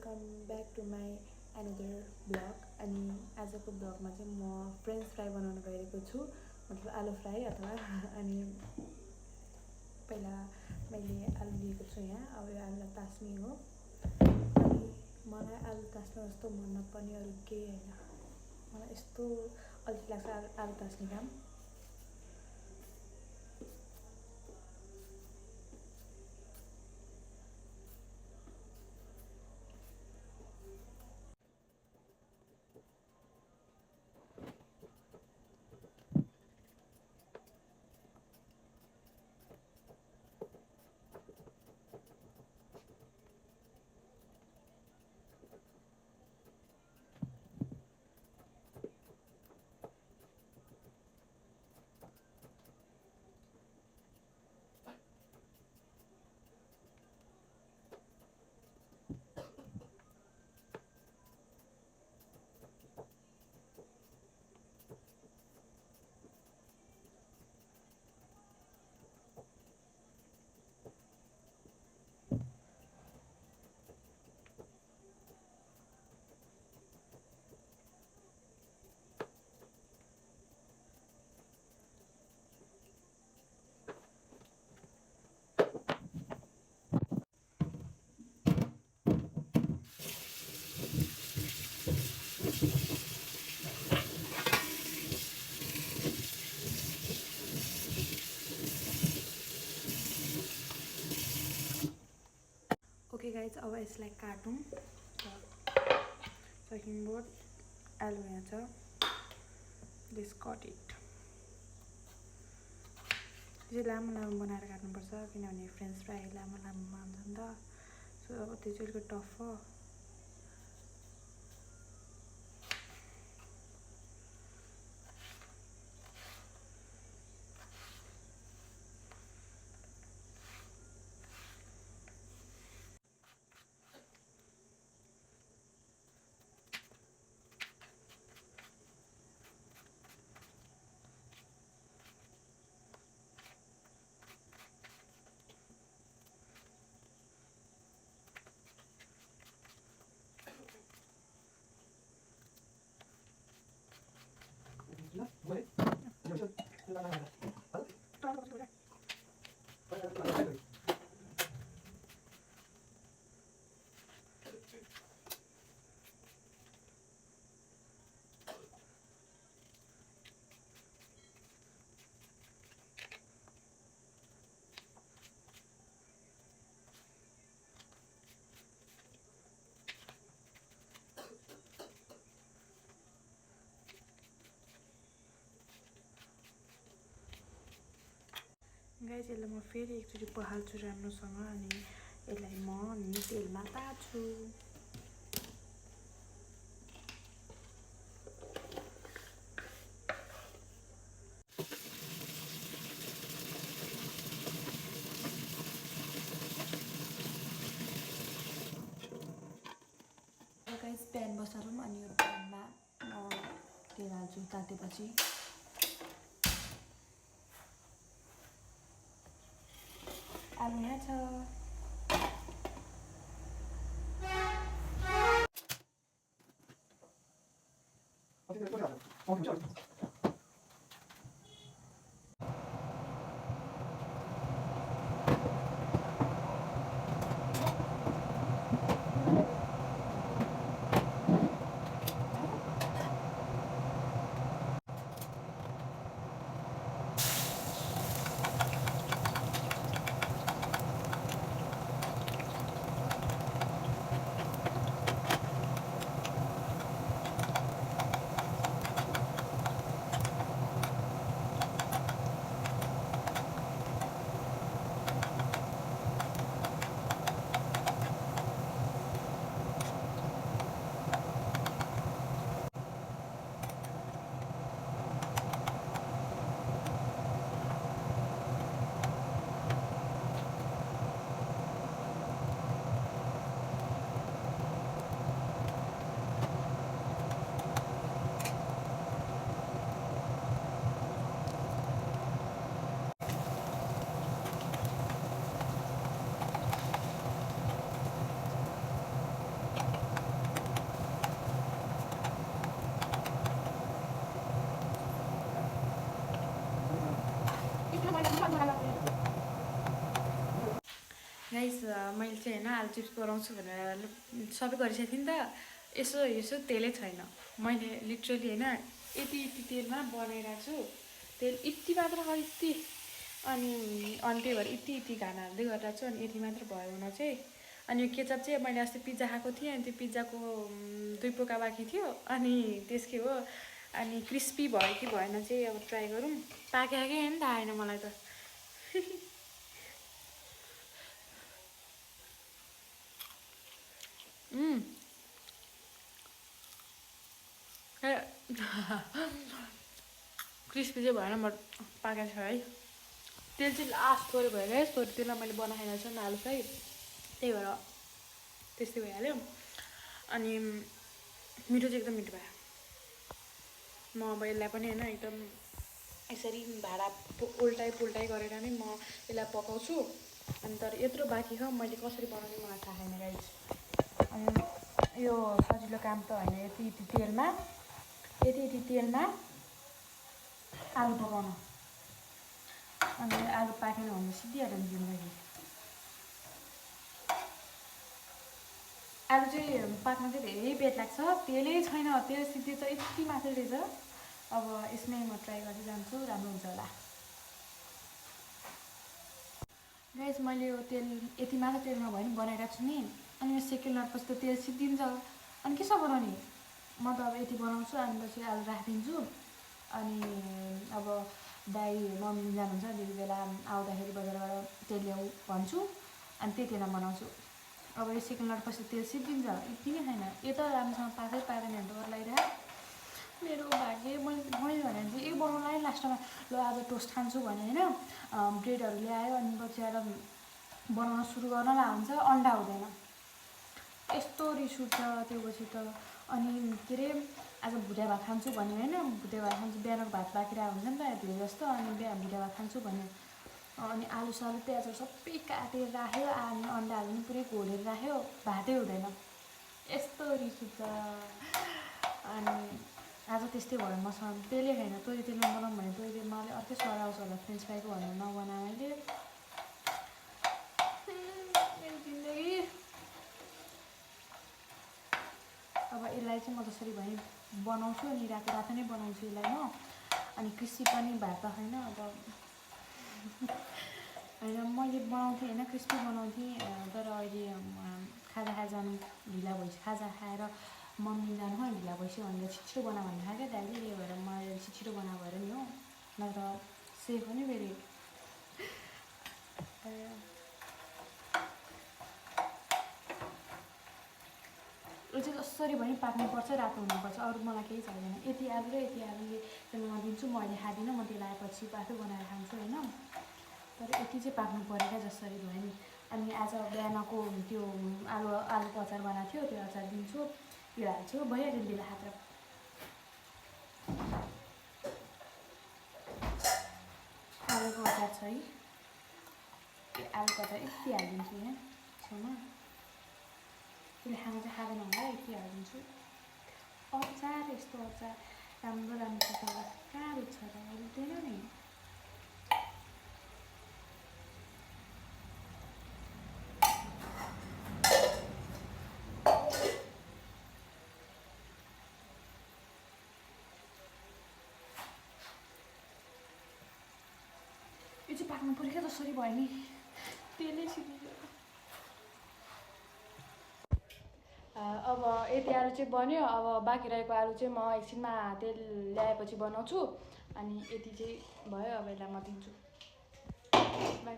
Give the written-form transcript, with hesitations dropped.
Welcome back to my another blog. अनि आजको ब्लगमा चाहिँ म फ्रेन्च फ्राई बनाउन गइरहेको छु, मतलब आलु फ्राई अथवा अनि पहिला मैले आलु लिएको छु यहाँ। अब यो आलुलाई तास्ने हो। अनि मलाई आलु तास्नु जस्तो मन नपर्ने अरू केही होइन। मलाई यस्तो अल्छी लाग्छ आलु तास्ने काम। ओके गाइज, अब यसलाई काटौँ। सर्किङ बोर्ड, आलु यहाँ छ, दिस कट इट। त्यो चाहिँ लामो लामो बनाएर काट्नुपर्छ किनभने फ्रेन्च फ्राई लामो लामोमा हुन्छ नि त। सो अब त्यो चाहिँ अलिकति टफ हो। गाइस, यसलाई म फेरि एकचोटि पखाल्छु राम्रोसँग अनि यसलाई म नि तेलमा तार्छु। गाइस, प्यान बसालौँ अनि यो प्यानमा म तेल हाल्छु। तातेपछि आलु यहाँ छ। गाइस मैले चाहिँ होइन आलु चिप्स बनाउँछु भनेर सबै गरिसकेको थिएँ नि त यसो तेलै छैन मैले लिटरली होइन यति तेलमा बनाइरहेको छु तेल यति मात्र यति अनि त्यही भएर यति घाना हाल्दै गरिरहेको छु अनि यति मात्र भयो हुन चाहिँ अनि यो केचप चाहिँ मैले अस्ति पिज्जा खाएको थिएँ अनि त्यो पिज्जाको 2 पोका बाँकी थियो अनि त्यसकै हो अनि क्रिस्पी भयो कि भएन चाहिँ अब ट्राई गरौँ पाकेकै होइन त आएन मलाई त क्रिस्पी चाहिँ भएन म पाकेको छ है तेल चाहिँ लास्ट थोरै भयो क्या थोरै तेलमा मैले बनाएको छु आलु फ्राई त्यही भएर त्यस्तै भइहाल्यो अनि मिठो चाहिँ एकदम मिठो भयो म अब यसलाई पनि होइन एकदम यसरी भाँडा उल्टाइ गरेर नै म यसलाई पकाउँछु अनि तर यत्रो बाँकी छ मैले कसरी बनाउने मलाई थाहा छैन गाइस अनि यो सजिलो काम त होइन यति तेलमा आलु पकाउनु अनि आलु पाकेन भने सिद्धिहाल्यो नि जिन्दगी आलु चाहिँ पाक्न चाहिँ धेरै बेर लाग्छ तेलै छैन तेल सिद्धि चाहिँ यति मात्रै रहेछ अब यसमै म ट्राई गर्दै जान्छु राम्रो हुन्छ होला गाइस मैले यो तेल यति मात्र तेलमा भयो नि बनाइरहेको छु नि अनि यो सेकेन्ड लटपछि त तेल सिद्धिन्छ अनि कसो बनाउने म त अब यति बनाउँछु अनि पछि आलु राखिदिन्छु अनि अब दाइ मम्मी जानुहुन्छ त्यति बेला आउँदाखेरि बजारबाट तेल ल्याऊ भन्छु अनि त्यही तेलमा बनाउँछु अब यो सेकेन्ड लटपछि तेल सिद्धिन्छ यति नै छैन यो त राम्रोसँग पाकै पाकेन भने डर लागिरहेको मेरो भाग्य मैले भने चाहिँ यही बनाउनलाई लास्टमा ल आज टोस्ट खान्छु भने होइन ब्रेडहरू ल्यायो अनि पछि आएर बनाउन सुरु गर्नलाई हुन्छ अन्डा हुँदैन यस्तो रिस उठ्छ त्यो पछि त अनि के अरे आज भुटिया भात खान्छु भन्यो होइन भुटिया भात खान्छु बिहानको भात बाँकिरहेको हुन्छ नि त धेरै जस्तो अनि भुटिया भात खान्छु भन्यो अनि आलु सालु प्याजहरू सबै काटेर राख्यो अनि अन्डाहरू पनि पुरै घोलेर राख्यो भातै हुँदैन यस्तो रिस उठ्छ अनि आज त्यस्तै भयो मसँग तेलै छैन तोरी तेलमा बनाऊँ भने तोरी तेलमा अलिक अर्कै स्वाद आउँछ होला फ्रेन्च फ्राईको भनेर नबनाएँ मैले मेरो जिन्दगी अब यसलाई चाहिँ म जसरी भने बनाउँछु अनि रातो नै बनाउँछु यसलाई म अनि क्रिस्पी पनि भएको छैन अब होइन मैले बनाउँथेँ होइन क्रिस्पी बनाउँथेँ तर अहिले खाजा जानु ढिला भइसक्यो खाजा खाएर मम्मी जानु हो ढिला भइसक्यो भनेर छिटो बना भन्नु थाहा क्या दाइले त्यही भएर मैले छिटो बना भएर नि हो नत्र सेफ पनि फेरि यो चाहिँ जसरी पनि पाक्नुपर्छ रातो हुनुपर्छ अरू मलाई केही चाहिँदैन यति आलु र यति आलुले त्यसमा म दिन्छु म अहिले खाँदिनँ म त्यसलाई आएपछि आफै बनाएर खान्छु होइन तर यति चाहिँ पाक्नु पऱ्यो क्या जसरी भयो नि अनि आज बिहानको त्यो आलुको अचार बनाएको थियो त्यो अचार दिन्छु यो हाल्छु भइहाल्यो नि त्यसलाई हात आलुको अचार छ है त्यो आलुको अचार यति हालिदिन्छु यहाँ छेउमा त्यसले खानु चाहिँ खाँदैन होला यति हालिदिन्छु अचार यस्तो अचार राम्रो छ त कहाँ रुच्छ र रुच्दैन नि यो चाहिँ पाक्नु पऱ्यो क्या जसरी भयो नि तेलै सिद्धिन्छ अब यति आलु चाहिँ बन्यो अब बाँकी रहेको आलु चाहिँ म एकछिनमा तेल ल्याएपछि बनाउँछु अनि यति चाहिँ भयो अब यसलाई म दिन्छु बाई